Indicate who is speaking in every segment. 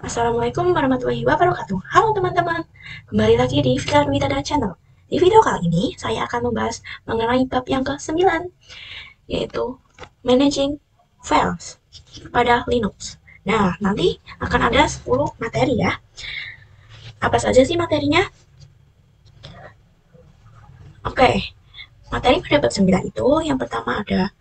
Speaker 1: Assalamualaikum warahmatullahi wabarakatuh. Halo teman-teman, kembali lagi di Fikar Witada Channel. Di video kali ini, saya akan membahas mengenai bab yang ke-9, yaitu Managing Files pada Linux. Nah, nanti akan ada 10 materi ya. Apa saja sih materinya? Oke, materi pada bab 9 itu, yang pertama ada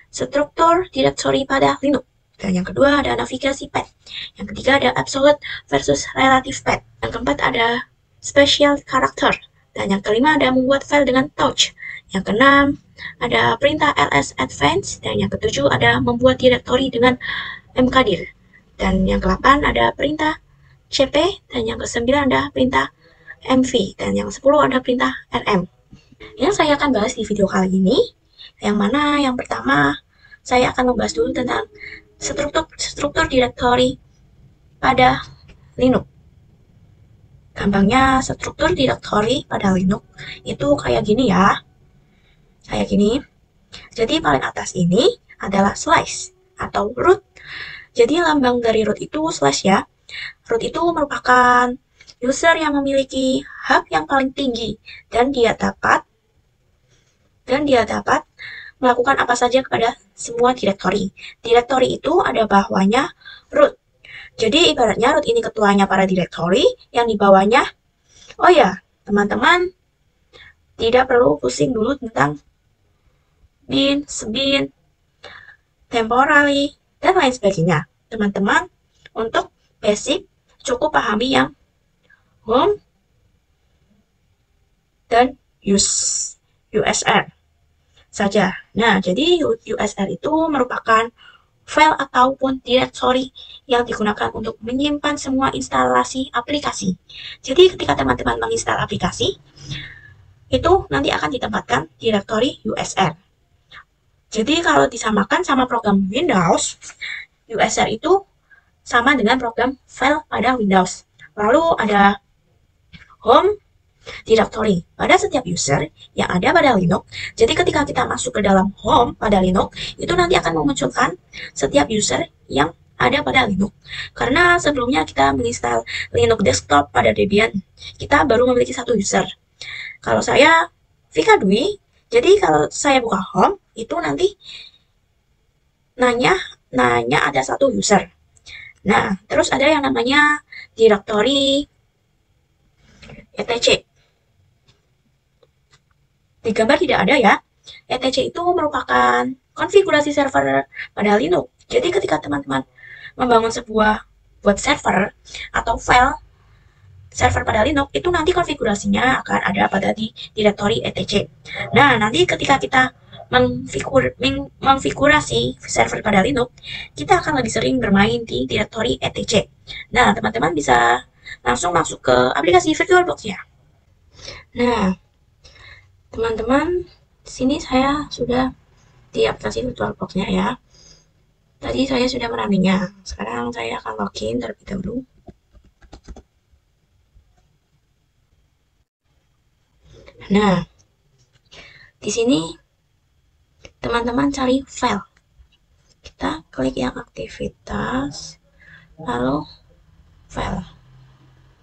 Speaker 1: struktur directory pada Linux. Dan yang kedua ada navigasi path. Yang ketiga ada absolute versus relative path. Yang keempat ada special character. Dan yang kelima ada membuat file dengan touch. Yang keenam ada perintah ls advance. Dan yang ketujuh ada membuat directory dengan mkdir. Dan yang ke-8 ada perintah cp. Dan yang ke-9 ada perintah mv. Dan yang ke-10 ada perintah rm. Yang saya akan bahas di video kali ini, yang mana yang pertama saya akan membahas dulu tentang struktur directory pada Linux. Gampangnya, struktur directory pada Linux itu kayak gini ya. Kayak gini. Jadi paling atas ini adalah slash atau root. Jadi lambang dari root itu slash ya. Root itu merupakan user yang memiliki hak yang paling tinggi dan dia dapat melakukan apa saja kepada semua direktori. Direktori itu ada bawahnya root. Jadi ibaratnya root ini ketuanya para direktori, yang di bawahnya, oh ya, teman-teman tidak perlu pusing dulu tentang bin, sebin, temporary, dan lain sebagainya. Teman-teman, untuk basic, cukup pahami yang home dan USR saja. Nah, jadi USR itu merupakan file ataupun directory yang digunakan untuk menyimpan semua instalasi aplikasi. Jadi ketika teman-teman menginstal aplikasi, itu nanti akan ditempatkan directory USR. Jadi kalau disamakan sama program Windows, USR itu sama dengan program file pada Windows. Lalu ada home directory pada setiap user yang ada pada Linux. Jadi ketika kita masuk ke dalam home pada Linux, itu nanti akan memunculkan setiap user yang ada pada Linux. Karena sebelumnya kita menginstal Linux desktop pada Debian, kita baru memiliki satu user. Kalau saya Vika Dwi, jadi kalau saya buka home, itu nanti nanya ada satu user. Nah, terus ada yang namanya directory etc. Di gambar tidak ada ya. etc itu merupakan konfigurasi server pada Linux. Jadi ketika teman-teman membangun sebuah server atau file server pada Linux, itu nanti konfigurasinya akan ada pada di directory etc. Nah, nanti ketika kita mengkonfigurasi server pada Linux, kita akan lebih sering bermain di directory etc. Nah, teman-teman bisa langsung masuk ke aplikasi VirtualBox ya. Nah, teman-teman, di sini saya sudah di aplikasi VirtualBox-nya ya. Tadi saya sudah merunning-nya. Sekarang saya akan login terlebih dahulu. Nah, di sini teman-teman cari file. Kita klik yang aktivitas, lalu file.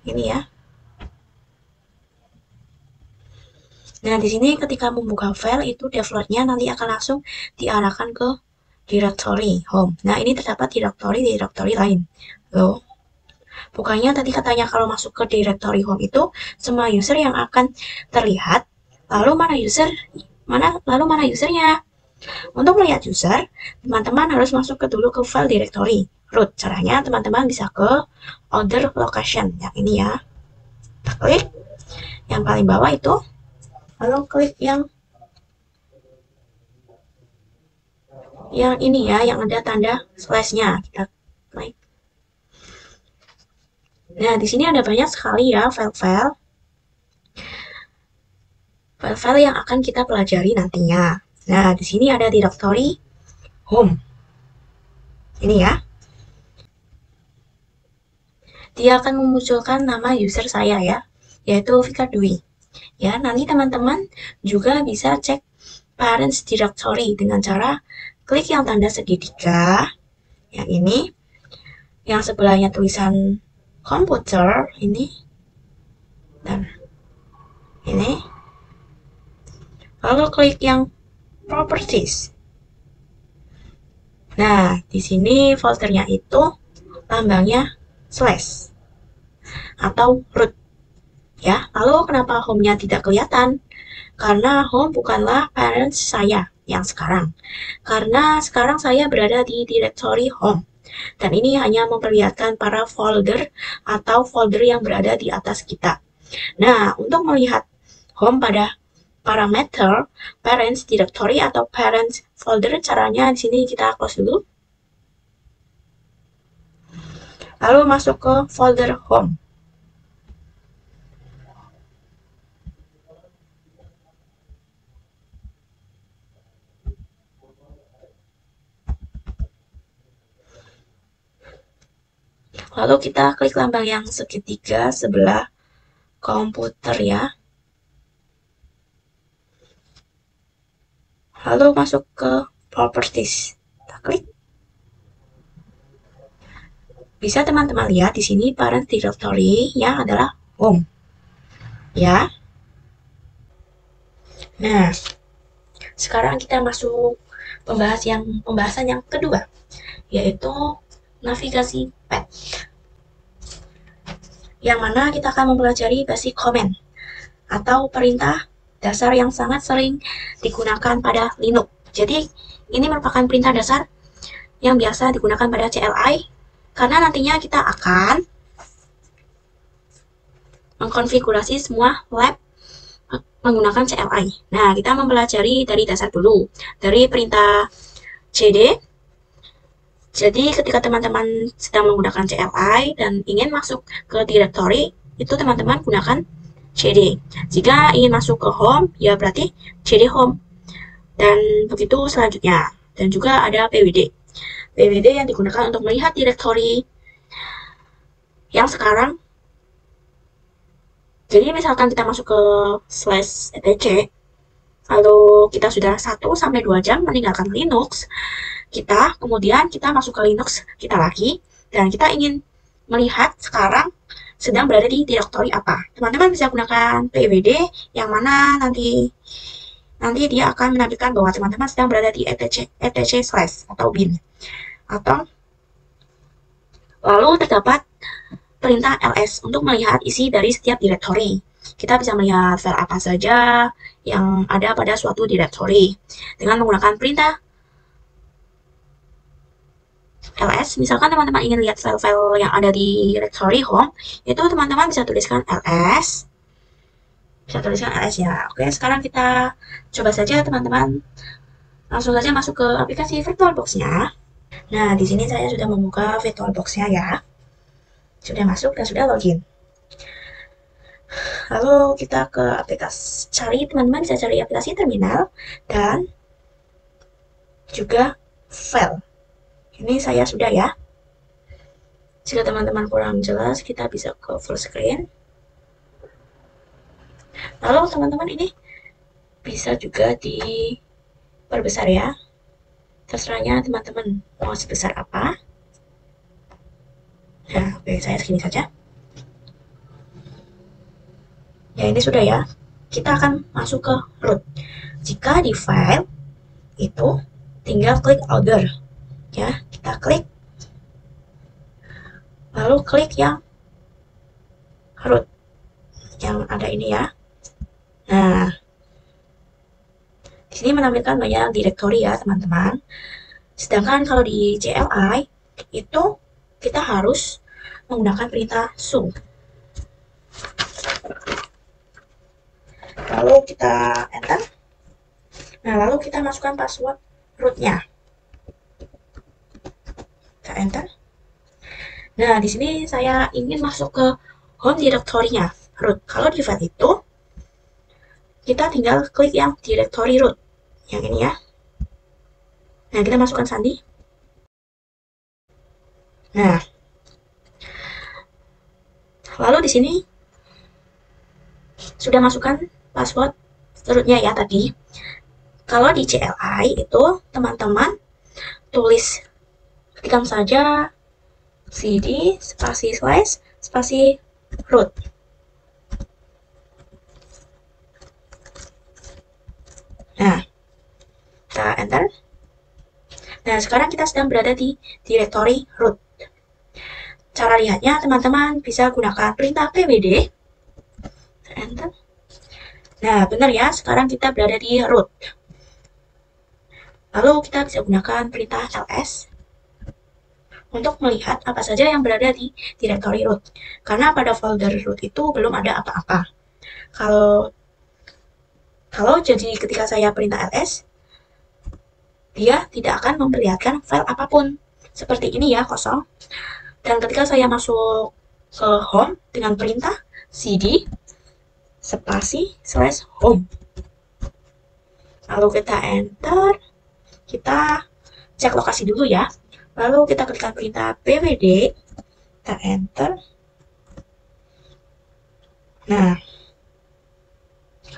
Speaker 1: Ini ya. Nah, di sini ketika membuka file itu defaultnya nanti akan langsung diarahkan ke directory home. Nah, ini terdapat directory lain. Loh, bukannya tadi katanya kalau masuk ke directory home itu semua user yang akan terlihat. Lalu mana usernya? Untuk melihat user, teman-teman harus masuk dulu ke file directory root. Caranya teman-teman bisa ke other location yang ini ya. Kita klik yang paling bawah itu. Lalu klik yang ini ya, yang ada tanda slash-nya. Kita klik. Nah, di sini ada banyak sekali ya file-file yang akan kita pelajari nantinya. Nah, di sini ada directory home. Ini ya. Dia akan memunculkan nama user saya ya, yaitu Vika Dwi. Ya, nanti teman-teman juga bisa cek Parents Directory dengan cara klik yang tanda segitiga, yang ini, yang sebelahnya tulisan komputer, ini, dan ini, lalu klik yang properties. Nah, di sini foldernya itu lambangnya slash atau root. Ya, lalu kenapa home-nya tidak kelihatan? Karena home bukanlah parents saya yang sekarang. Karena sekarang saya berada di directory home. Dan ini hanya memperlihatkan para folder atau folder yang berada di atas kita. Nah, untuk melihat home pada parameter parents directory atau parents folder, caranya di sini kita close dulu. Lalu masuk ke folder home. Lalu kita klik lambang yang segitiga sebelah komputer ya. Lalu masuk ke properties. Kita klik. Bisa teman-teman lihat di sini parent directory yang adalah home. Ya. Nah, sekarang kita masuk pembahasan yang kedua, yaitu navigasi path. Yang mana kita akan mempelajari basic command atau perintah dasar yang sangat sering digunakan pada Linux. Jadi, ini merupakan perintah dasar yang biasa digunakan pada CLI karena nantinya kita akan mengkonfigurasi semua lab menggunakan CLI. Nah, kita mempelajari dari dasar dulu, dari perintah cd. Jadi, ketika teman-teman sedang menggunakan CLI dan ingin masuk ke directory, itu teman-teman gunakan cd. Jika ingin masuk ke home, ya berarti cd home. Dan begitu selanjutnya. Dan juga ada pwd. pwd yang digunakan untuk melihat directory yang sekarang. Jadi misalkan kita masuk ke slash etc, lalu kita sudah 1-2 jam meninggalkan Linux, kemudian kita masuk ke Linux kita lagi, dan kita ingin melihat sekarang sedang berada di directory apa. Teman-teman bisa gunakan pwd yang mana nanti dia akan menampilkan bahwa teman-teman sedang berada di etc slash atau bin. Atau lalu terdapat perintah ls untuk melihat isi dari setiap directory. Kita bisa melihat file apa saja yang ada pada suatu directory dengan menggunakan perintah ls. Misalkan teman-teman ingin lihat file-file yang ada di directory home, itu teman-teman bisa tuliskan ls. Bisa tuliskan ls ya. Oke, sekarang kita coba saja teman-teman langsung saja masuk ke aplikasi VirtualBox-nya. Nah, di sini saya sudah membuka VirtualBox-nya ya. Sudah masuk dan sudah login. Lalu kita ke aplikasi, teman-teman bisa cari aplikasi terminal dan juga file. Ini saya sudah ya. Jika teman-teman kurang jelas, kita bisa ke full screen. Lalu teman-teman ini bisa juga diperbesar ya. Terserahnya teman-teman mau sebesar apa. Nah, oke, saya segini saja. Ya, ini sudah ya. Kita akan masuk ke root. Jika di file, itu tinggal klik other. Ya, kita klik. Lalu klik yang root. Yang ada ini ya. Nah, di sini menampilkan banyak directory ya, teman-teman. Sedangkan kalau di CLI, itu kita harus menggunakan perintah su. Lalu kita enter. Nah, lalu kita masukkan password rootnya. Kita enter. Nah, di sini saya ingin masuk ke home directory-nya root. Kalau di file itu, kita tinggal klik yang directory root. Yang ini ya. Nah, kita masukkan sandi. Nah, lalu di sini sudah masukkan password rootnya ya tadi. Kalau di CLI itu teman-teman tulis, ketikkan saja cd spasi slash spasi root. Nah, kita enter. Nah, sekarang kita sedang berada di directory root. Cara lihatnya, teman-teman bisa gunakan perintah pwd. Enter. Nah, benar ya, sekarang kita berada di root. Lalu kita bisa gunakan perintah ls untuk melihat apa saja yang berada di directory root. Karena pada folder root itu belum ada apa-apa. Kalau jadi ketika saya perintah ls, dia tidak akan memperlihatkan file apapun. Seperti ini ya, kosong. Dan ketika saya masuk ke home dengan perintah cd spasi slash home. Lalu kita enter. Kita cek lokasi dulu ya. Lalu kita ketikkan perintah pwd. Kita enter. Nah,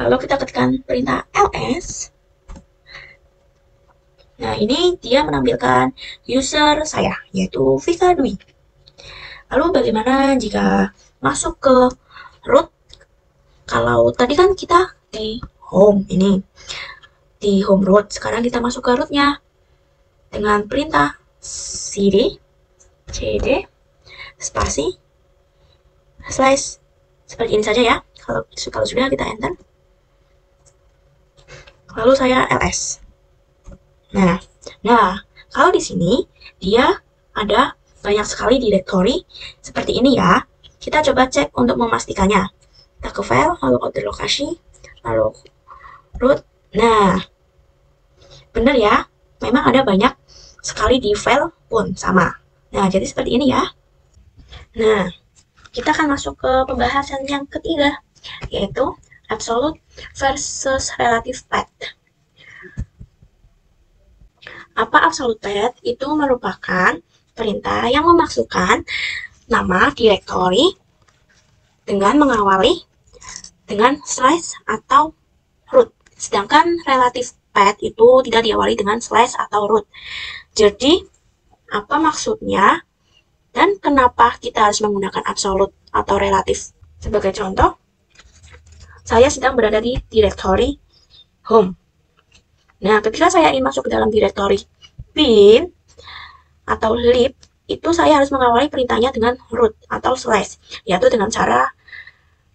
Speaker 1: lalu kita ketikkan perintah ls. Nah, ini dia menampilkan user saya, yaitu Vika Dwi. Lalu bagaimana jika masuk ke root? Kalau tadi kan kita di home ini, di home root. Sekarang kita masuk ke rootnya dengan perintah cd spasi slash seperti ini saja ya. Kalau sudah kita enter. Lalu saya ls. Nah, kalau di sini dia ada banyak sekali directory seperti ini ya. Kita coba cek untuk memastikannya. Kita ke file, lalu order lokasi, lalu root. Nah, benar ya, memang ada banyak sekali di file pun sama. Nah, jadi seperti ini ya. Nah, kita akan masuk ke pembahasan yang ketiga, yaitu absolute versus relative path. Apa absolute path? Itu merupakan perintah yang memasukkan nama directory dengan mengawali dengan slash atau root. Sedangkan relative path itu tidak diawali dengan slash atau root. Jadi, apa maksudnya dan kenapa kita harus menggunakan absolute atau relatif? Sebagai contoh, saya sedang berada di directory home. Nah, ketika saya ingin masuk ke dalam directory bin atau lib, itu saya harus mengawali perintahnya dengan root atau slash, yaitu dengan cara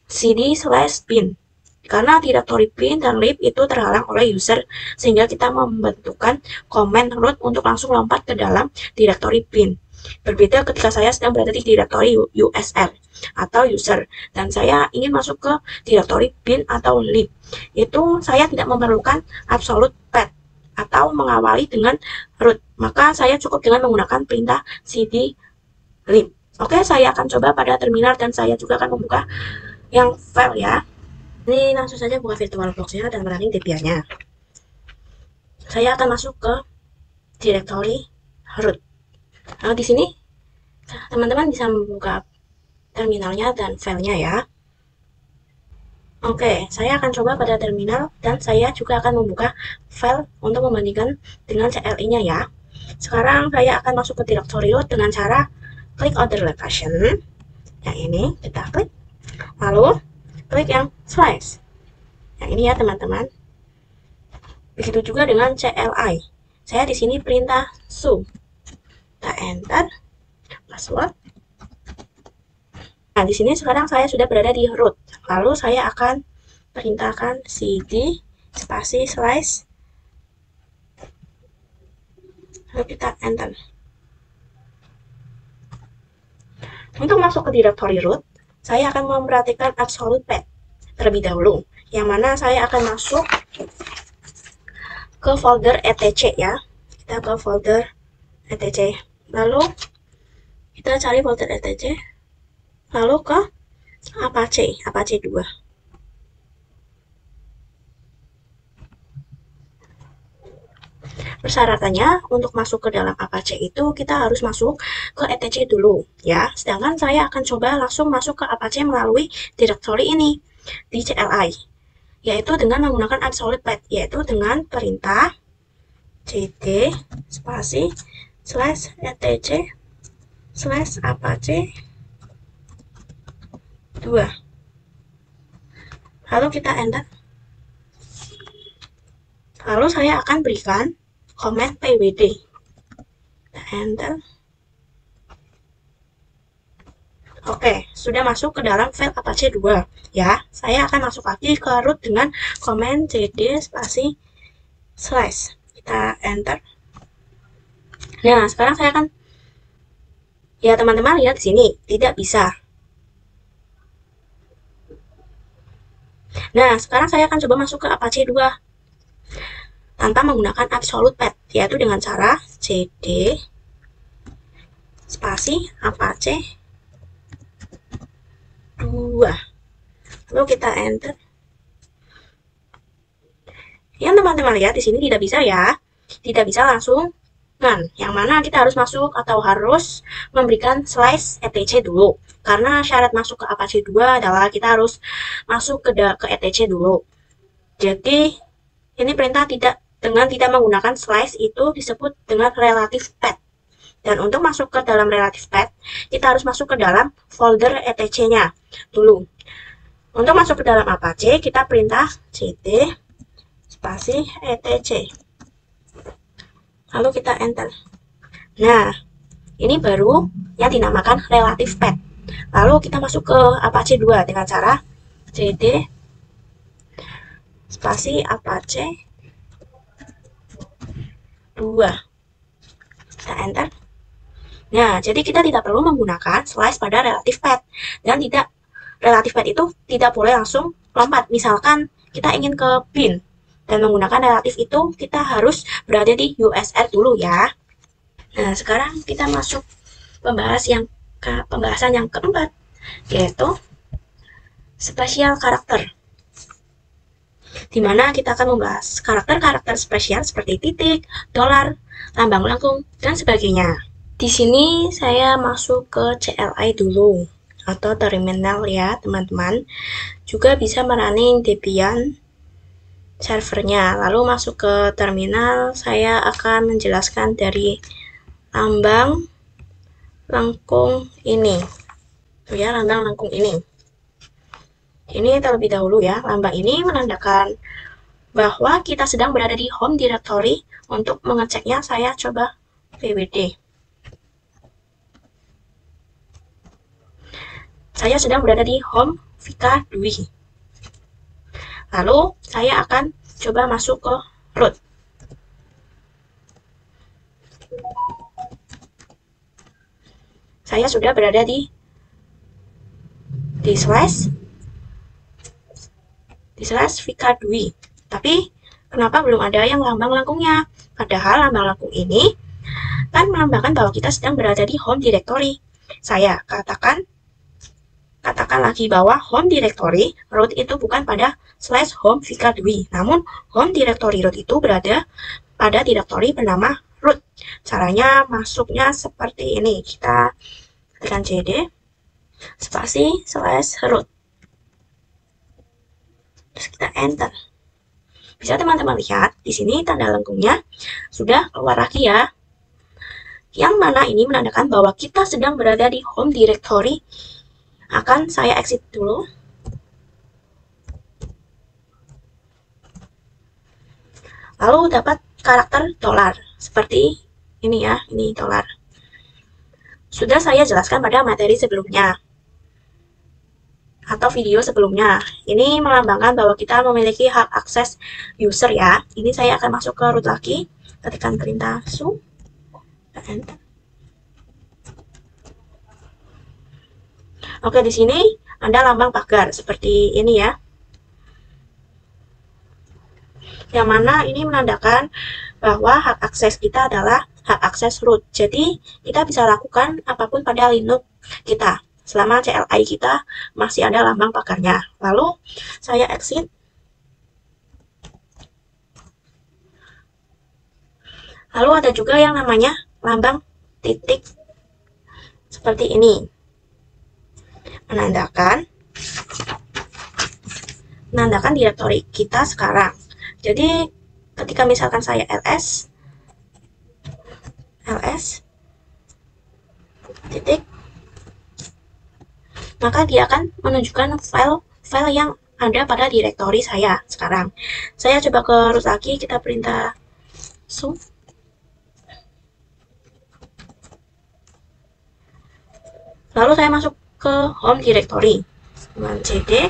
Speaker 1: cd slash bin. Karena directory bin dan lib itu terhalang oleh user, sehingga kita membentukkan command root untuk langsung lompat ke dalam directory bin. Berbeda ketika saya sedang berada di directory usr atau user, dan saya ingin masuk ke directory bin atau lib. Itu saya tidak memerlukan absolute path atau mengawali dengan root. Maka saya cukup dengan menggunakan perintah cd lib. Oke, saya akan coba pada terminal dan saya juga akan membuka yang file ya. Ini langsung saja buka VirtualBox-nya dan running DPI-nya. Saya akan masuk ke directory root. Nah, di sini teman-teman bisa membuka terminalnya dan filenya ya. Oke, saya akan coba pada terminal dan saya juga akan membuka file untuk membandingkan dengan CLI-nya ya. Sekarang saya akan masuk ke directory root dengan cara klik order location. Yang ini kita klik. Lalu klik yang slash. Yang ini ya teman-teman. Begitu juga dengan CLI. Saya di sini perintah su. Kita enter password. Nah, di sini sekarang saya sudah berada di root. Lalu saya akan perintahkan cd spasi slash. Lalu kita enter. Untuk masuk ke directory root, saya akan memperhatikan absolute path terlebih dahulu, yang mana saya akan masuk ke folder etc ya. Kita ke folder etc, lalu kita cari folder etc, lalu ke Apache 2. Persyaratannya untuk masuk ke dalam Apache itu kita harus masuk ke etc dulu ya. Sedangkan saya akan coba langsung masuk ke Apache melalui directory ini di CLI. yaitu dengan menggunakan absolute path, yaitu dengan perintah cd spasi slash etc slash apache 2. Lalu kita enter. Lalu saya akan berikan comment pwd. Kita enter. Oke, sudah masuk ke dalam file apache 2 ya. Saya akan masuk lagi ke root dengan comment cd spasi slash. Kita enter. Nah, sekarang saya akan, ya teman-teman lihat di sini tidak bisa. Nah, sekarang saya akan coba masuk ke apache 2 tanpa menggunakan absolute path, yaitu dengan cara cd spasi apache 2. Lalu kita enter. Yang teman-teman lihat di sini tidak bisa ya. Tidak bisa langsung yang mana kita harus masuk atau harus memberikan slash etc dulu. Karena syarat masuk ke apache 2 adalah kita harus masuk ke etc dulu. Jadi ini perintah tidak menggunakan slash itu disebut dengan relative path. Dan untuk masuk ke dalam relative path, kita harus masuk ke dalam folder etc-nya dulu. Untuk masuk ke dalam apache, kita perintah cd spasi etc. Lalu kita enter. Nah, ini baru yang dinamakan relative path. Lalu kita masuk ke apache 2 dengan cara cd spasi apache 2. Kita enter. Nah, jadi kita tidak perlu menggunakan slash pada relative path. Dan relative path itu tidak boleh langsung lompat. Misalkan kita ingin ke bin dan menggunakan relative itu, kita harus berada di USR dulu ya. Nah, sekarang kita masuk pembahasan yang keempat, yaitu spesial karakter. Dimana kita akan membahas karakter-karakter spesial seperti titik, dolar, lambang lengkung, dan sebagainya. Di sini saya masuk ke CLI dulu atau terminal ya teman-teman. Juga bisa merunning Debian servernya. Lalu masuk ke terminal, saya akan menjelaskan dari lambang lengkung ini. Ya, lambang lengkung ini. Ini terlebih dahulu ya, lambang ini menandakan bahwa kita sedang berada di home directory. Untuk mengeceknya saya coba pwd. Saya sedang berada di home Vika Dwi. Lalu saya akan coba masuk ke root. Saya sudah berada di slash Vika Dwi. Tapi kenapa belum ada yang lambang lengkungnya? Padahal lambang lengkung ini kan melambangkan bahwa kita sedang berada di home directory. Saya katakan lagi bahwa home directory root itu bukan pada slash home Vika Dwi, namun home directory root itu berada pada directory bernama root. Caranya masuknya seperti ini. Kita tekan cd spasi slash root. Terus kita enter. Bisa teman-teman lihat di sini tanda lengkungnya sudah keluar lagi ya. Yang mana ini menandakan bahwa kita sedang berada di home directory. Akan saya exit dulu. Lalu dapat karakter dolar seperti ini ya, ini dolar. Sudah saya jelaskan pada materi sebelumnya atau video sebelumnya. Ini melambangkan bahwa kita memiliki hak akses user ya. Ini saya akan masuk ke root lagi, ketikkan perintah su, enter. Oke, di sini ada lambang pagar seperti ini ya. Yang mana ini menandakan bahwa hak akses kita adalah hak akses root. Jadi, kita bisa lakukan apapun pada Linux kita selama CLI kita masih ada lambang pagarnya. Lalu, saya exit. Lalu ada juga yang namanya lambang titik seperti ini. Menandakan menandakan direktori kita sekarang. Jadi ketika misalkan saya ls titik, maka dia akan menunjukkan file yang ada pada direktori saya sekarang. Saya coba ke root lagi, kita perintah zoom. Lalu saya masuk ke home directory dengan cd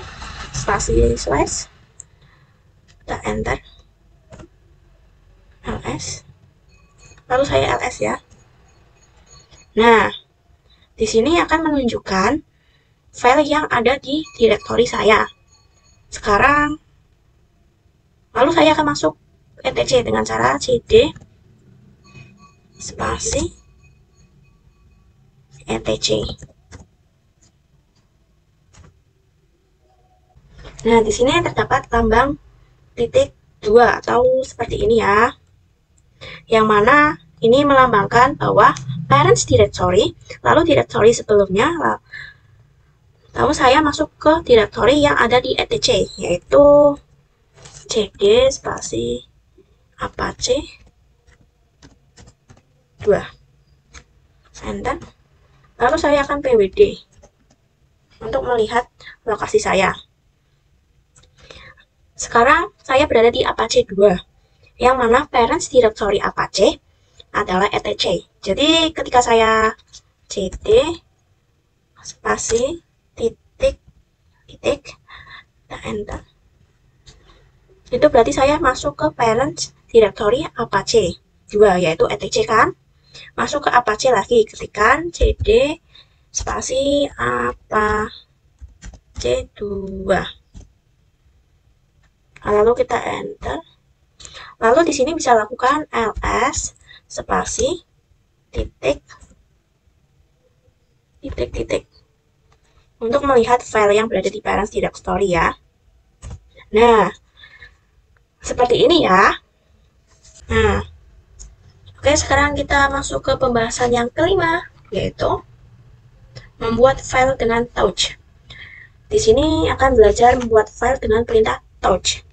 Speaker 1: spasi slash, kita enter ls, lalu saya ls ya. Nah, di sini akan menunjukkan file yang ada di direktori saya sekarang. Lalu saya akan masuk etc dengan cara cd spasi etc. Nah, di sini terdapat lambang titik 2 atau seperti ini ya. Yang mana ini melambangkan bahwa parents directory, lalu directory sebelumnya, lalu saya masuk ke directory yang ada di etc, yaitu cd spasi apache 2. Enter. Lalu saya akan pwd untuk melihat lokasi saya. Sekarang saya berada di Apache 2, yang mana parents directory Apache adalah etc. Jadi ketika saya cd spasi titik, enter, itu berarti saya masuk ke parents directory Apache 2, yaitu etc kan. Masuk ke Apache lagi, ketikkan cd spasi Apache 2. Lalu kita enter. Lalu di sini bisa lakukan ls spasi titik untuk melihat file yang berada di parents directory ya. Nah, seperti ini ya. Nah, oke, sekarang kita masuk ke pembahasan yang kelima, yaitu membuat file dengan touch. Di sini akan belajar membuat file dengan perintah touch.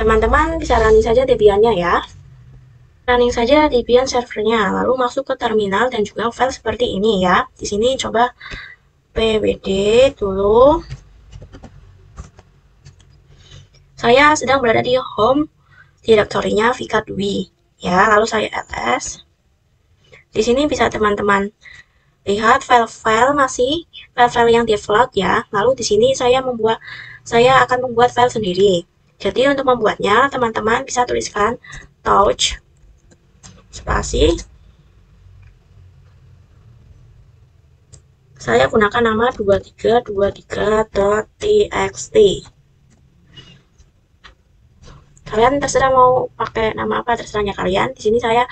Speaker 1: Teman-teman bisa running saja Debian-nya ya. Running saja Debian servernya, lalu masuk ke terminal dan juga file seperti ini ya. Di sini coba pwd dulu. Saya sedang berada di home direktorinya Vika Dwi ya, lalu saya ls. Di sini bisa teman-teman lihat file-file masih file-file yang default ya. Lalu di sini saya akan membuat file sendiri. Jadi untuk membuatnya teman-teman bisa tuliskan touch spasi, saya gunakan nama 2323.txt. Kalian terserah mau pakai nama apa, terserahnya kalian. Di sini saya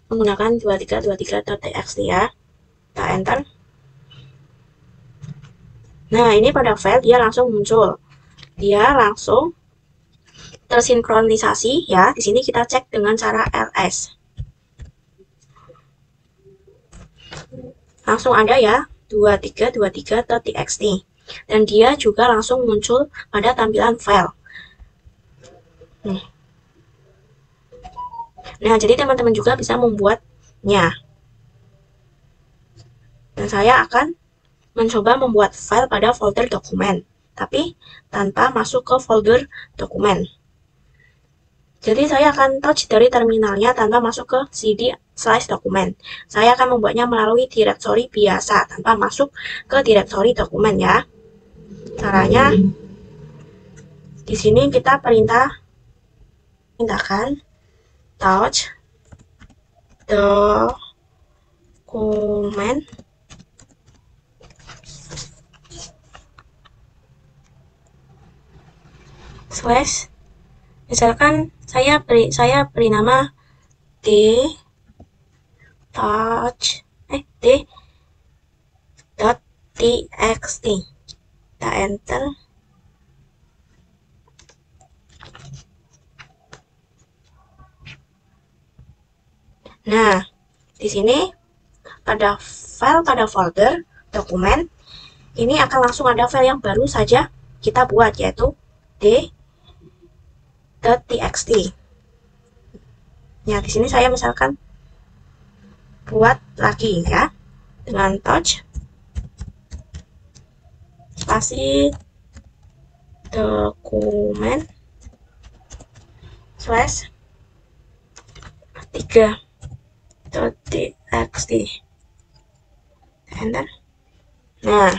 Speaker 1: menggunakan 2323.txt ya. Kita enter. Nah, ini pada file dia langsung muncul. Dia langsung tersinkronisasi ya. Di sini kita cek dengan cara ls. Langsung ada ya 2323.txt. Dan dia juga langsung muncul pada tampilan file. Nah, jadi teman-teman juga bisa membuatnya. Dan saya akan mencoba membuat file pada folder dokumen, tapi tanpa masuk ke folder dokumen. Jadi saya akan touch dari terminalnya tanpa masuk ke cd/dokumen. Saya akan membuatnya melalui direktori biasa tanpa masuk ke direktori dokumen ya. Caranya di sini kita perintahkan touch dokumen slash, misalkan saya beri nama d.txt. Kita enter. Nah, di sini pada folder dokumen ini akan langsung ada file yang baru saja kita buat, yaitu d.txt. Ya, di sini saya misalkan buat lagi ya, dengan touch spasi dokumen slash 3.txt, enter. Nah,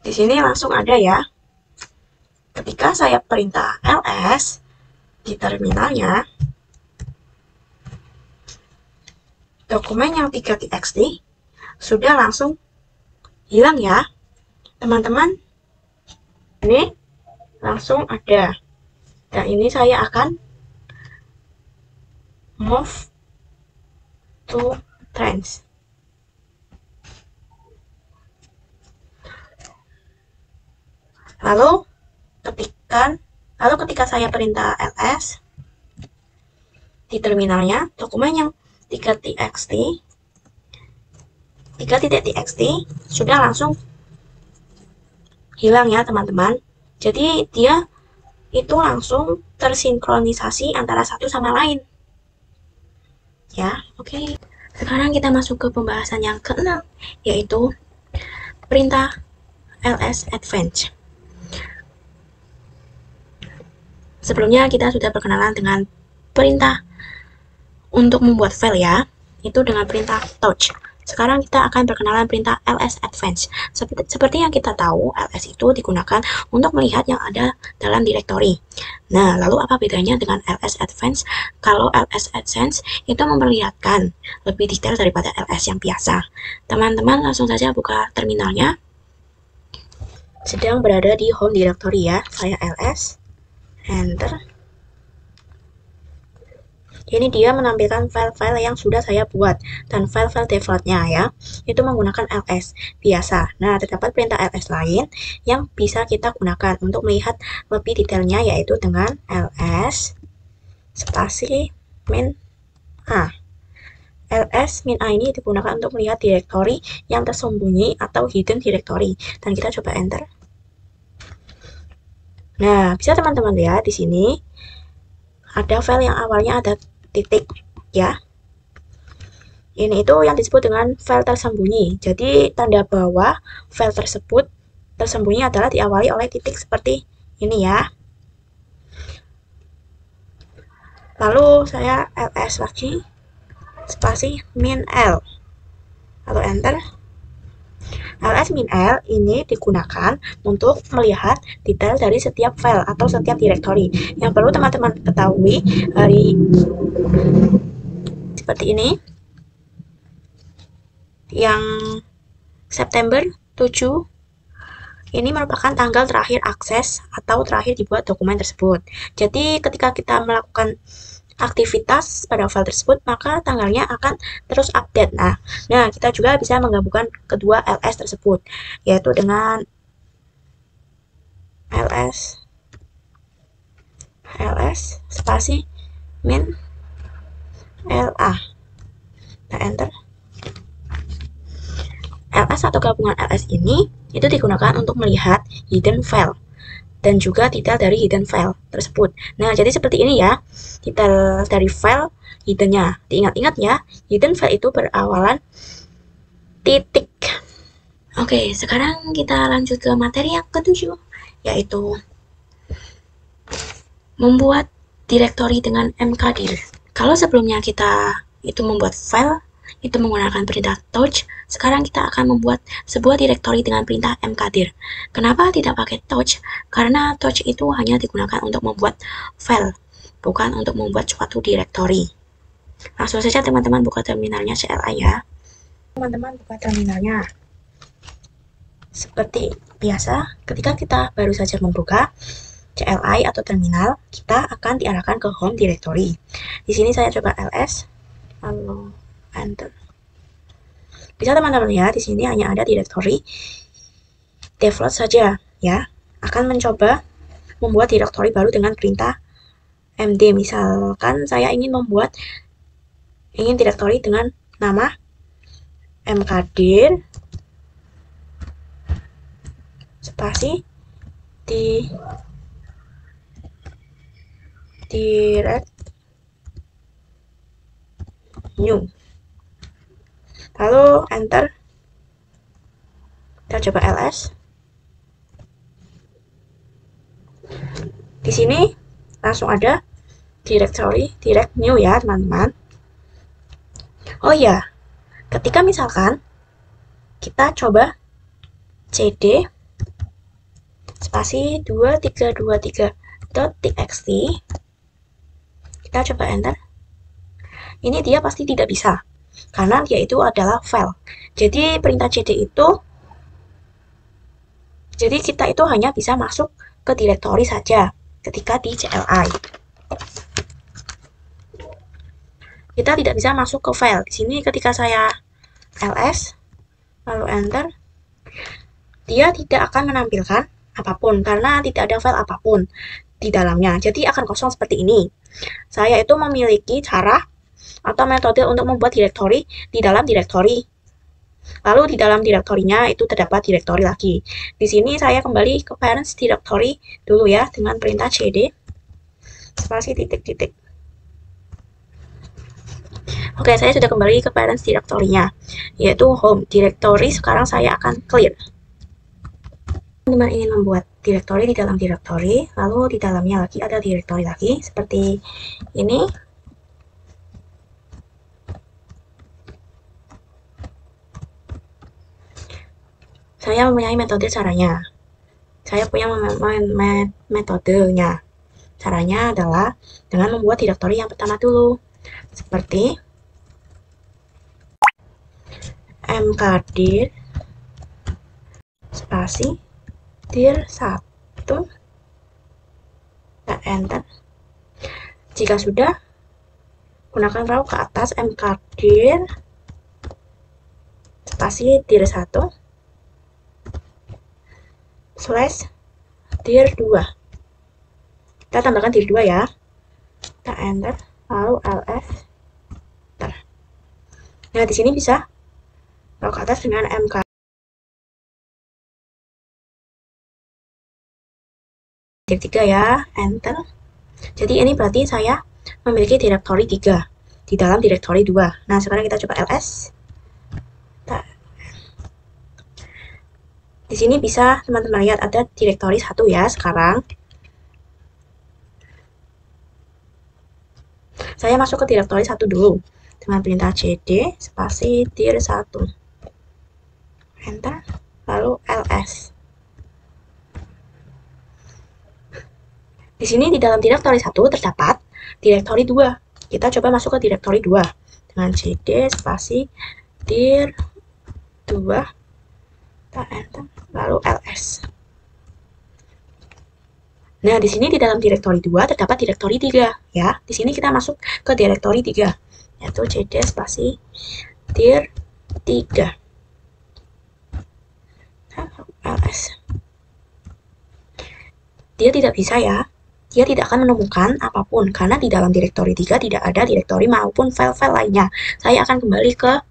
Speaker 1: di sini langsung ada ya. Ketika saya perintah ls di terminalnya, dokumen yang 3.txt sudah langsung hilang ya, teman-teman. Ini langsung ada. Dan ini saya akan move to trends. Lalu ketika saya perintah ls di terminalnya, dokumen yang 3.txt sudah langsung hilang ya, teman-teman. Jadi dia itu langsung tersinkronisasi antara satu sama lain. Ya, oke. Sekarang kita masuk ke pembahasan yang keenam, yaitu perintah ls advance. Sebelumnya kita sudah berkenalan dengan perintah untuk membuat file ya, itu dengan perintah touch. Sekarang kita akan berkenalan perintah ls advance. Seperti yang kita tahu, ls itu digunakan untuk melihat yang ada dalam direktori. Nah, lalu apa bedanya dengan ls advance? Kalau ls advance itu memperlihatkan lebih detail daripada ls yang biasa. Teman-teman langsung saja buka terminalnya. Sedang berada di home directory ya, saya ls, enter. Ini dia menampilkan file-file yang sudah saya buat dan file-file defaultnya ya, itu menggunakan ls biasa. Nah, terdapat perintah ls lain yang bisa kita gunakan untuk melihat lebih detailnya, yaitu dengan ls spasi min a. ls min a ini digunakan untuk melihat direktori yang tersembunyi atau hidden directory, dan kita coba enter. Nah, bisa teman-teman lihat di sini ada file yang awalnya ada titik ya. Ini itu yang disebut dengan file tersembunyi. Jadi tanda bahwa file tersebut tersembunyi adalah diawali oleh titik seperti ini ya. Lalu saya ls lagi spasi min l, lalu enter. ls min l ini digunakan untuk melihat detail dari setiap file atau setiap directory. Yang perlu teman-teman ketahui, hari seperti ini, yang September 7 ini merupakan tanggal terakhir akses atau terakhir dibuat dokumen tersebut. Jadi ketika kita melakukan aktivitas pada file tersebut, maka tanggalnya akan terus update. Nah, kita juga bisa menggabungkan kedua ls tersebut, yaitu dengan ls spasi min la. Nah, enter. ls atau gabungan ls ini itu digunakan untuk melihat hidden file dan juga detail dari hidden file tersebut. Nah, jadi seperti ini ya, detail dari file hiddennya. Diingat-ingat ya, hidden file itu berawalan titik. Oke, sekarang kita lanjut ke materi yang ketujuh, yaitu membuat direktori dengan mkdir. Kalau sebelumnya kita itu membuat file itu menggunakan perintah touch, sekarang kita akan membuat sebuah direktori dengan perintah mkdir. Kenapa tidak pakai touch? Karena touch itu hanya digunakan untuk membuat file, bukan untuk membuat suatu direktori. Langsung saja teman-teman buka terminalnya CLI ya. Teman-teman buka terminalnya. Seperti biasa, ketika kita baru saja membuka CLI atau terminal, kita akan diarahkan ke home directory. Di sini saya coba ls, lalu enter. Bisa teman-teman lihat di sini hanya ada directory default saja ya. Akan mencoba membuat directory baru dengan perintah md. Misalkan saya ingin directory dengan nama mkdir spasi di direct new. Lalu enter. Kita coba ls. Di sini langsung ada directory direct new ya, teman-teman. Oh ya, ketika misalkan kita coba cd spasi 2323.txt, kita coba enter. Ini dia pasti tidak bisa, karena dia itu adalah file. Jadi perintah cd itu, jadi kita itu hanya bisa masuk ke directory saja ketika di CLI. Kita tidak bisa masuk ke file. Di sini ketika saya ls, lalu enter, dia tidak akan menampilkan apapun karena tidak ada file apapun di dalamnya. Jadi akan kosong seperti ini. Saya itu memiliki cara atau metode untuk membuat directory di dalam directory. Lalu di dalam direktorinya itu terdapat directory lagi. Di sini saya kembali ke parents directory dulu ya dengan perintah cd spasi titik-titik. Oke, saya sudah kembali ke parents directory-nya, yaitu home directory. Sekarang saya akan clear. Teman-teman ingin membuat directory di dalam directory, lalu di dalamnya lagi ada directory lagi seperti ini. Saya mempunyai metode caranya. Saya punya metodenya. Caranya adalah dengan membuat directory yang pertama dulu. Seperti mkdir spasi dir1. Kita enter. Jika sudah, gunakan arrow ke atas mkdir spasi dir1 slash dir2. Kita tambahkan dir2 ya. Kita enter, lalu ls. Nah, di sini bisa arrow ke atas dengan mk. Dir3 ya, enter. Jadi ini berarti saya memiliki directory 3 di dalam directory 2. Nah, sekarang kita coba ls. Di sini bisa teman-teman lihat ada directory 1 ya sekarang. Saya masuk ke directory 1 dulu dengan perintah cd spasi dir1. Enter, lalu ls. Di sini di dalam directory 1 terdapat directory 2. Kita coba masuk ke directory 2 dengan cd spasi dir2. Kita enter, lalu ls. Nah, di sini di dalam directory 2 terdapat directory 3 ya. Di sini kita masuk ke directory 3, yaitu cd spasi dir3. ls. Dia tidak bisa ya. Dia tidak akan menemukan apapun karena di dalam directory 3 tidak ada directory maupun file-file lainnya. Saya akan kembali ke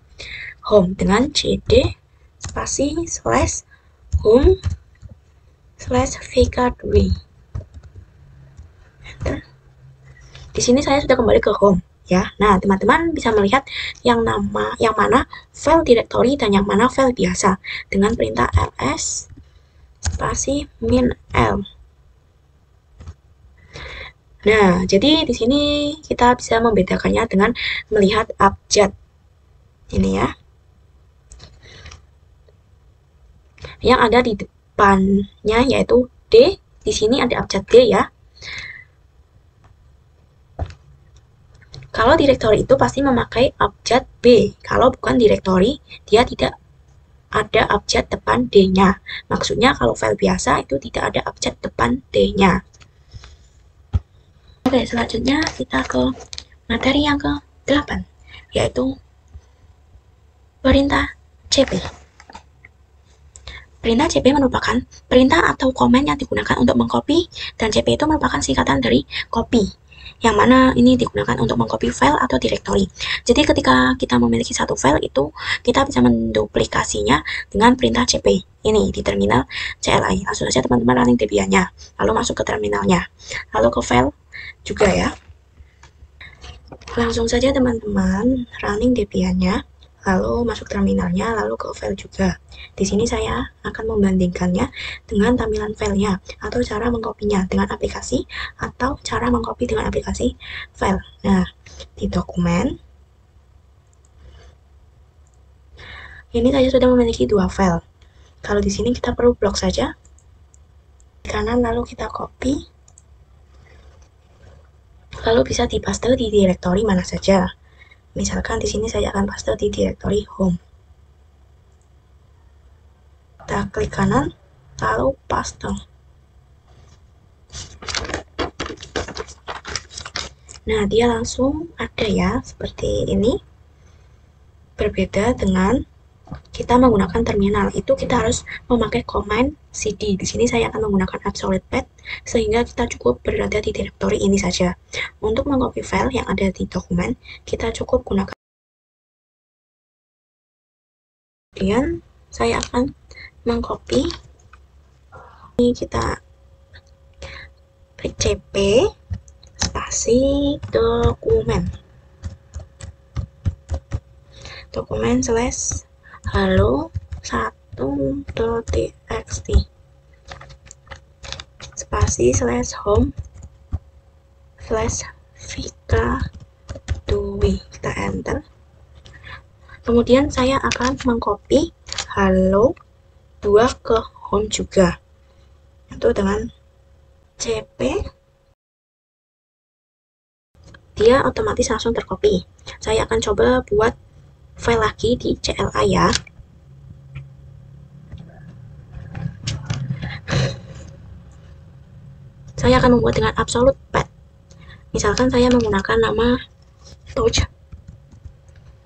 Speaker 1: home dengan cd spasi slash home slash vk3. Enter. Di sini saya sudah kembali ke home ya. Nah, teman-teman bisa melihat yang mana file directory dan yang mana file biasa dengan perintah ls spasi min l. Nah, jadi di sini kita bisa membedakannya dengan melihat abjad. Ini ya. Yang ada di depannya yaitu D. Di sini ada abjad D ya. Kalau directory itu pasti memakai abjad B. Kalau bukan directory, dia tidak ada abjad depan D-nya. Maksudnya kalau file biasa itu tidak ada abjad depan D-nya. Oke, selanjutnya kita ke materi yang ke-8, yaitu perintah cp. Perintah cp merupakan perintah atau komen yang digunakan untuk mengcopy, dan cp itu merupakan singkatan dari copy. yang mana ini digunakan untuk mengcopy file atau directory. Jadi ketika kita memiliki satu file itu, kita bisa menduplikasinya dengan perintah cp ini di terminal CLI. Langsung saja teman-teman running Debian-nya, lalu masuk ke terminalnya, lalu ke file juga ya. Langsung saja teman-teman running Debian-nya, lalu masuk terminalnya, lalu ke file juga. Di sini saya akan membandingkannya dengan tampilan filenya atau cara mengkopinya dengan aplikasi atau cara mengcopy dengan aplikasi file. Nah, di dokumen ini saya sudah memiliki dua file. Kalau di sini kita perlu blok saja di kanan, lalu kita copy, lalu bisa dipaste di directory mana saja. Misalkan di sini saya akan paste di directory home. Kita klik kanan, lalu paste. Nah, dia langsung ada ya, seperti ini. Berbeda dengan kita menggunakan terminal, itu kita harus memakai command cd. Di sini saya akan menggunakan absolute path, sehingga kita cukup berada di directory ini saja. Untuk mengcopy file yang ada di dokumen, kita cukup gunakan. Kemudian saya akan mengcopy. Ini kita klik cp spasi dokumen slash halo 1.txt spasi slash home slash vika dui, kita enter. Kemudian saya akan mengcopy halo 2 ke home juga, itu dengan cp, dia otomatis langsung tercopy. Saya akan coba buat file lagi di CLI ya. Saya akan membuat dengan absolute path. Misalkan saya menggunakan nama touch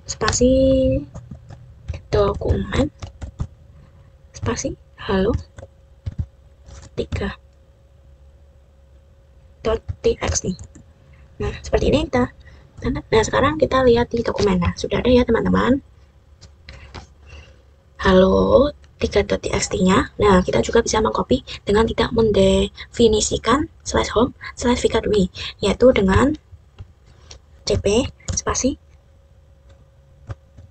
Speaker 1: spasi dokumen spasi halo 3.txt. Nah, seperti ini kita. Nah, sekarang kita lihat di dokumen. Nah, sudah ada ya teman-teman, halo 3.txt-nya. Nah, kita juga bisa mengcopy dengan tidak mendefinisikan slash home slash vika dui, yaitu dengan cp spasi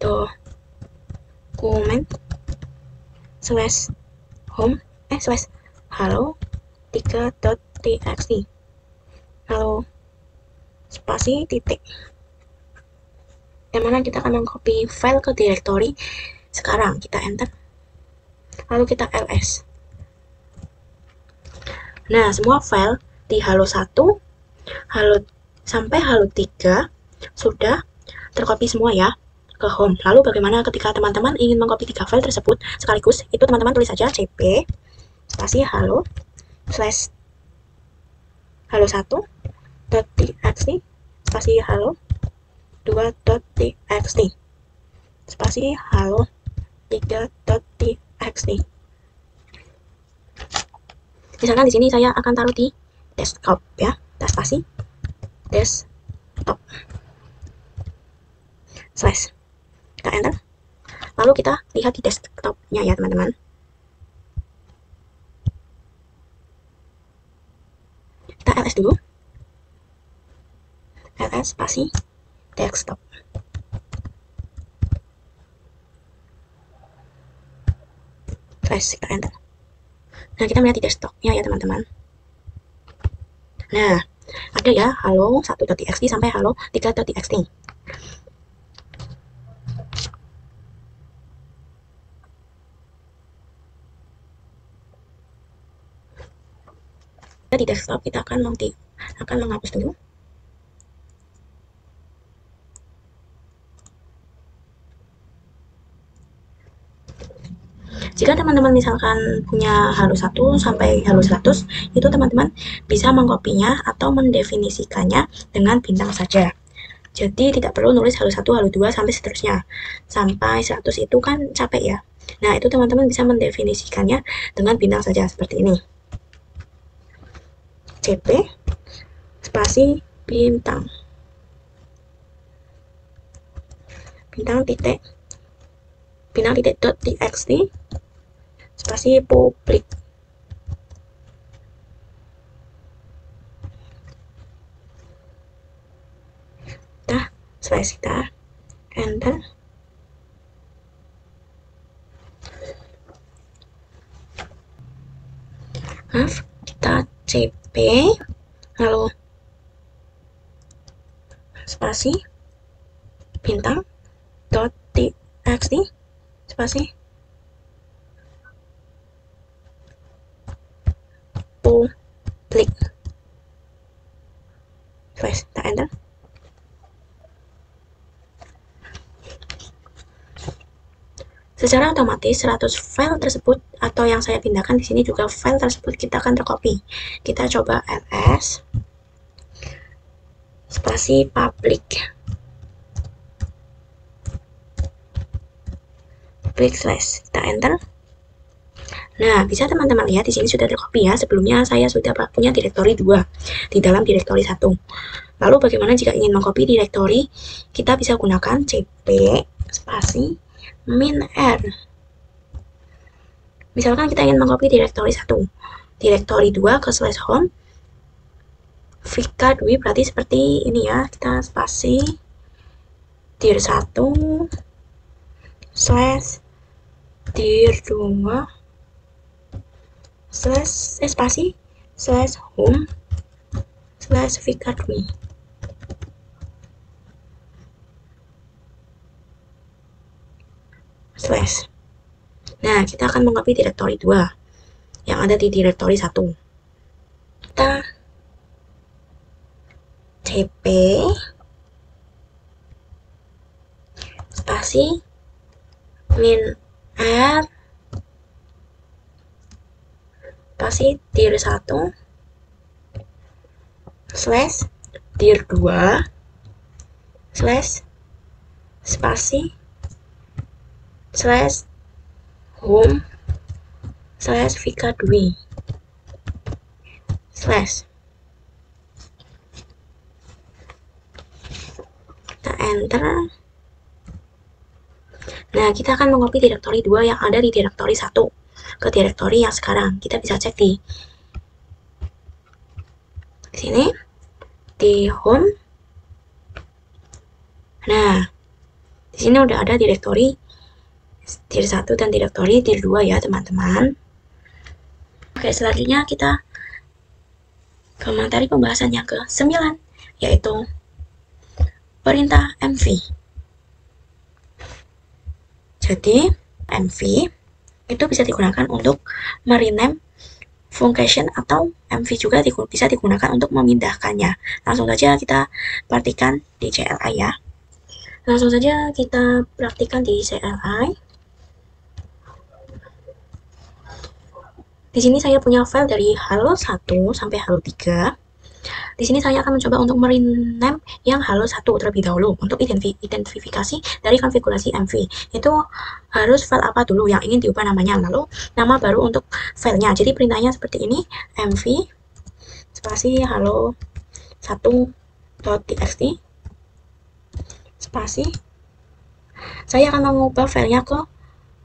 Speaker 1: dokumen slash home slash halo 3.txt, halo spasi titik, yang mana kita akan mengcopy file ke directory. Sekarang kita enter, lalu kita ls. Nah, semua file di halo 1 halo sampai halo 3 sudah tercopy semua ya ke home. Lalu bagaimana ketika teman-teman ingin mengcopy 3 file tersebut sekaligus? Itu teman-teman tulis saja cp spasi halo slash halo 1.txt spasi halo 2.txt spasi halo 3.txt. Misalkan di sini saya akan taruh di desktop ya, spasi desktop slash, kita enter, lalu kita lihat di desktopnya ya teman-teman. Kita ls dulu, ls spasi desktop, slash, kita enter. Nah, kita melihat di desktopnya ya teman-teman. Nah, ada ya halo 1.txt sampai halo 3.txt. Di desktop kita akan menghapus dulu. Jika teman-teman misalkan punya halo 1 sampai halo 100, itu teman-teman bisa mengkopinya atau mendefinisikannya dengan bintang saja. Jadi tidak perlu nulis halo 1, halo 2 sampai seterusnya. Sampai 100 itu kan capek ya. Nah, itu teman-teman bisa mendefinisikannya dengan bintang saja seperti ini. cp spasi bintang titik dot txt spasi publik. Slash kita enter. Kita cp lalu spasi bintang dot txt spasi publik. Slash kita enter. Secara otomatis 100 file tersebut atau yang saya pindahkan di sini juga file tersebut kita akan tercopy. Kita coba ls spasi public slash kita enter. Nah, bisa teman-teman lihat di sini sudah tercopy ya. Sebelumnya saya sudah punya direktori 2 di dalam direktori 1. Lalu bagaimana jika ingin mengcopy direktori? Kita bisa gunakan cp spasi min r. Misalkan kita ingin mengcopy direktori 1, direktori 2 ke slash home, Vika Dwi berarti seperti ini ya. Kita spasi dir 1 slash dir 2 slash spasi slash home slash Vika Dwi. Slash. Nah, kita akan mengcopy direktori 2 yang ada di direktori 1. Kita cp spasi min r spasi dir 1 slash dir 2 slash spasi slash home slash Vika Dwi slash kita enter. Nah, kita akan mengcopy direktori 2 yang ada di direktori 1 ke direktori yang sekarang. Kita bisa cek di sini di home. Nah, di sini udah ada direktori dir 1 dan direktori dir 2 ya teman-teman. Oke, selanjutnya kita ke materi pembahasan yang ke-9, yaitu perintah mv. Jadi mv itu bisa digunakan untuk merename function atau mv juga bisa digunakan untuk memindahkannya. Langsung saja kita praktikan di CLI ya. Langsung saja kita praktikan di CLI. Di sini saya punya file dari halo 1 sampai halo 3. Di sini saya akan mencoba untuk merename yang halo 1 terlebih dahulu untuk identifikasi dari konfigurasi MV. Itu harus file apa dulu yang ingin diubah namanya, lalu nama baru untuk filenya. Jadi perintahnya seperti ini, mv spasi halo 1.txt spasi. Saya akan mengubah filenya ke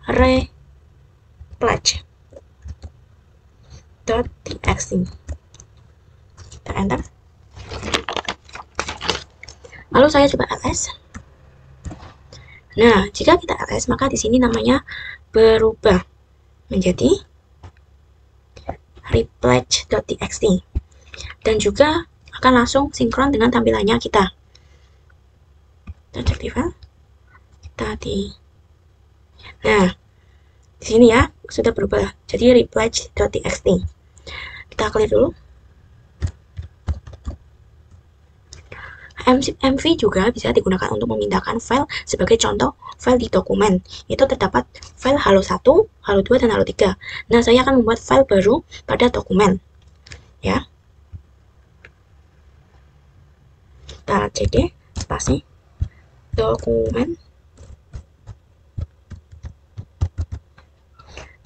Speaker 1: replatch .txt. Kita enter. Lalu saya coba ls. Nah, jika kita ls, maka di sini namanya berubah menjadi replatch.txt dan juga akan langsung sinkron dengan tampilannya kita. Kita cek di file. Nah, di sini ya sudah berubah jadi replatch.txt. Kita clear dulu. MV juga bisa digunakan untuk memindahkan file sebagai contoh file di dokumen. Itu terdapat file halo 1, halo 2, dan halo 3. Nah, saya akan membuat file baru pada dokumen. Ya. Kita cd spasi dokumen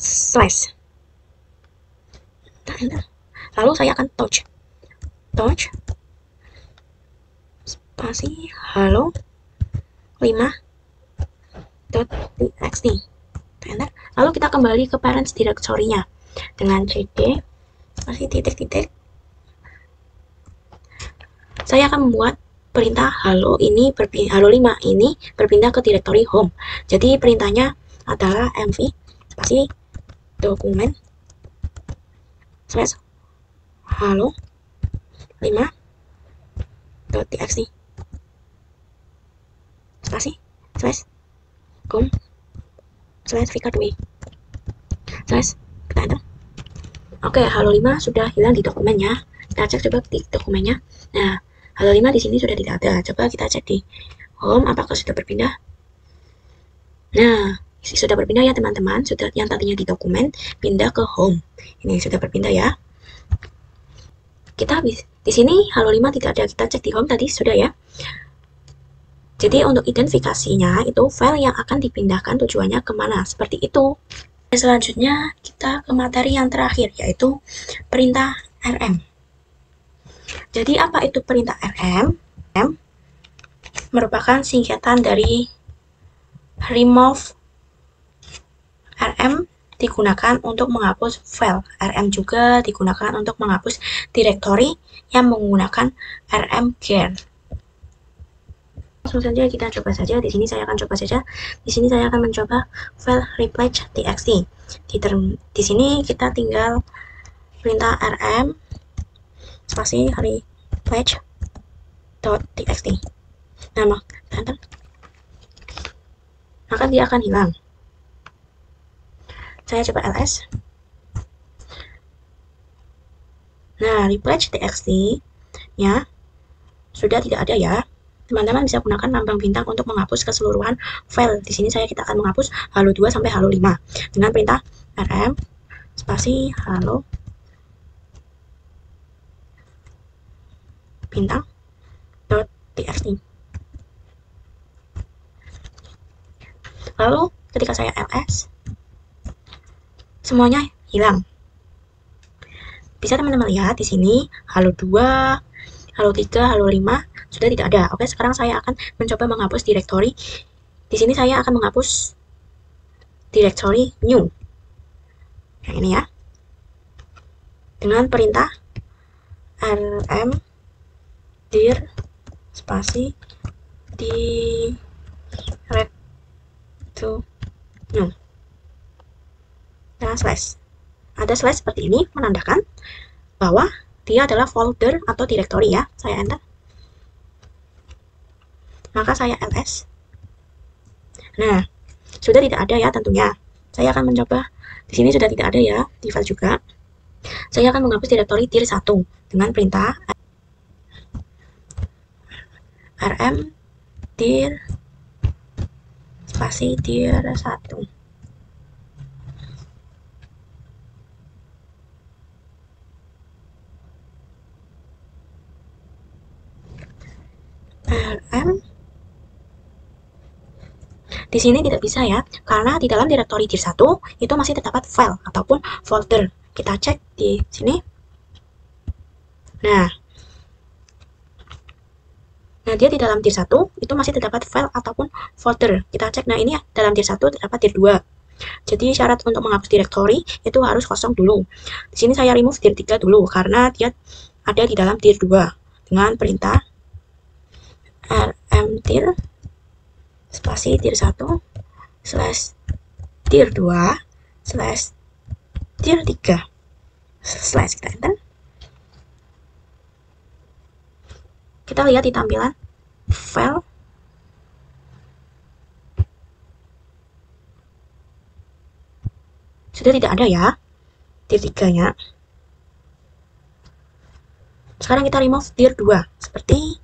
Speaker 1: slash. Lalu saya akan touch spasi halo 5.txt. Enter. Lalu kita kembali ke parents directory-nya dengan cd spasi titik-titik. Saya akan membuat perintah halo 5 ini berpindah ke directory home. Jadi perintahnya adalah mv spasi dokumen slash halo 5.txt spasi slash com slash vk2 slash kita enter. Oke, halo 5 sudah hilang di dokumennya. Kita cek coba di dokumennya. Nah, halo 5 di sini sudah tidak ada. Coba kita cek di home apakah sudah berpindah. Nah, sudah berpindah ya teman-teman. Sudah yang tadinya di dokumen pindah ke home. Ini sudah berpindah ya. Kita di sini halo 5 tidak ada. Kita cek di home tadi sudah ya. Jadi untuk identifikasinya itu file yang akan dipindahkan tujuannya kemana, seperti itu. Selanjutnya kita ke materi yang terakhir, yaitu perintah rm. Jadi apa itu perintah rm? Rm merupakan singkatan dari remove. Rm digunakan untuk menghapus file. Rm juga digunakan untuk menghapus directory yang menggunakan rmgear. Langsung saja kita coba saja. Di sini saya akan coba saja. Di sini saya akan mencoba file replatch.txt. Di sini kita tinggal perintah rm spasi replatch.txt. Nah, maka dia akan hilang. Saya coba ls. Nah, replatch.txt nya sudah tidak ada ya. Teman-teman bisa gunakan lambang bintang untuk menghapus keseluruhan file. Di sini kita akan menghapus halo 2 sampai halo 5 dengan perintah rm spasi halo bintang .txt. Lalu ketika saya ls, semuanya hilang. Bisa teman-teman lihat di sini halo 2, halo 3, halo 5 sudah tidak ada. Oke, sekarang saya akan mencoba menghapus directory. Di sini saya akan menghapus directory new. Yang ini ya. Dengan perintah rm dir spasi direct to new. Nah, slash. Ada slash seperti ini menandakan bahwa dia adalah folder atau directory ya. Saya enter. Maka saya ls. Nah, sudah tidak ada ya tentunya. Saya akan mencoba. Di sini sudah tidak ada ya, di file juga. Saya akan menghapus directory dir 1 dengan perintah rm dir spasi dir 1. rm di sini tidak bisa ya, karena di dalam directory dir 1 itu masih terdapat file ataupun folder. Kita cek di sini. Nah, dia di dalam dir 1 itu masih terdapat file ataupun folder. Kita cek. Nah, ini dalam dir 1 terdapat dir 2. Jadi syarat untuk menghapus directory itu harus kosong dulu. Di sini saya remove dir 3 dulu karena dia ada di dalam dir 2 dengan perintah rm dir spasi dir 1 slash dir 2 slash dir 3 slash kita enter. Kita lihat di tampilan file. Sudah tidak ada ya dir 3 nya. Sekarang kita remove dir 2 seperti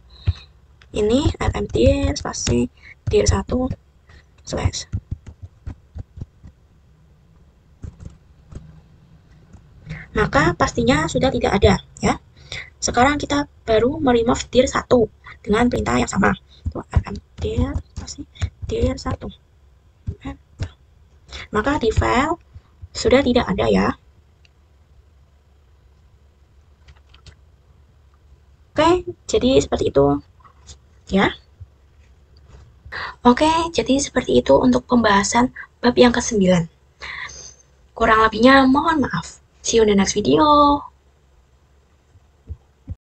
Speaker 1: ini, rm dir spasi dir 1 slash. Maka pastinya sudah tidak ada ya. Sekarang kita baru meremove dir 1 dengan perintah yang sama. Rm dir spasi dir 1. Maka di file sudah tidak ada ya. Oke, jadi seperti itu ya. Oke, jadi seperti itu untuk pembahasan bab yang ke-9. Kurang lebihnya mohon maaf. See you in the next video.